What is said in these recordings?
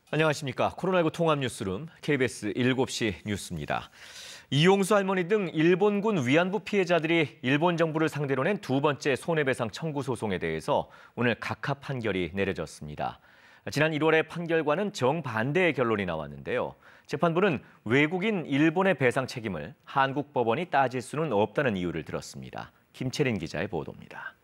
안녕하십니까. 코로나19 통합 뉴스룸 KBS 7시 뉴스입니다. 이용수 할머니 등 일본군 위안부 피해자들이 일본 정부를 상대로 낸 두 번째 손해배상 청구 소송에 대해서 오늘 각하 판결이 내려졌습니다. 지난 1월의 판결과는 정반대의 결론이 나왔는데요. 재판부는 외국인 일본의 배상 책임을 한국 법원이 따질 수는 없다는 이유를 들었습니다. 김채린 기자의 보도입니다.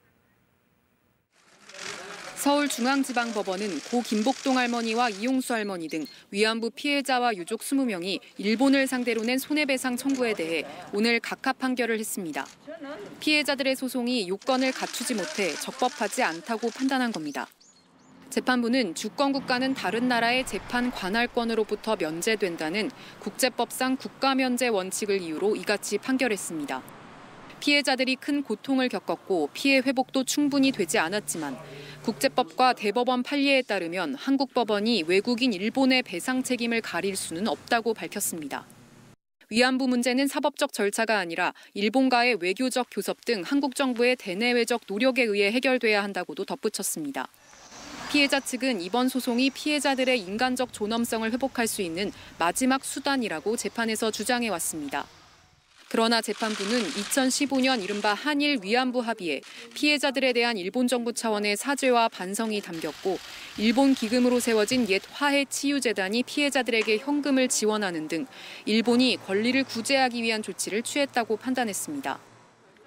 서울중앙지방법원은 고 김복동 할머니와 이용수 할머니 등 위안부 피해자와 유족 20명이 일본을 상대로 낸 손해배상 청구에 대해 오늘 각하 판결을 했습니다. 피해자들의 소송이 요건을 갖추지 못해 적법하지 않다고 판단한 겁니다. 재판부는 주권국가는 다른 나라의 재판 관할권으로부터 면제된다는 국제법상 국가면제 원칙을 이유로 이같이 판결했습니다. 피해자들이 큰 고통을 겪었고 피해 회복도 충분히 되지 않았지만 국제법과 대법원 판례에 따르면 한국 법원이 외국인 일본의 배상 책임을 가릴 수는 없다고 밝혔습니다. 위안부 문제는 사법적 절차가 아니라 일본과의 외교적 교섭 등 한국 정부의 대내외적 노력에 의해 해결돼야 한다고도 덧붙였습니다. 피해자 측은 이번 소송이 피해자들의 인간적 존엄성을 회복할 수 있는 마지막 수단이라고 재판에서 주장해왔습니다. 그러나 재판부는 2015년 이른바 한일 위안부 합의에 피해자들에 대한 일본 정부 차원의 사죄와 반성이 담겼고 일본 기금으로 세워진 옛 화해치유재단이 피해자들에게 현금을 지원하는 등 일본이 권리를 구제하기 위한 조치를 취했다고 판단했습니다.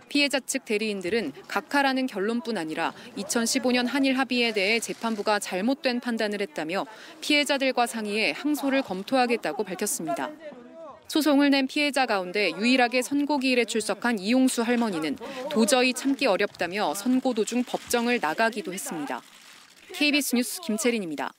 피해자 측 대리인들은 각하라는 결론뿐 아니라 2015년 한일 합의에 대해 재판부가 잘못된 판단을 했다며 피해자들과 상의해 항소를 검토하겠다고 밝혔습니다. 소송을 낸 피해자 가운데 유일하게 선고기일에 출석한 이용수 할머니는 도저히 참기 어렵다며 선고 도중 법정을 나가기도 했습니다. KBS 뉴스 김채린입니다.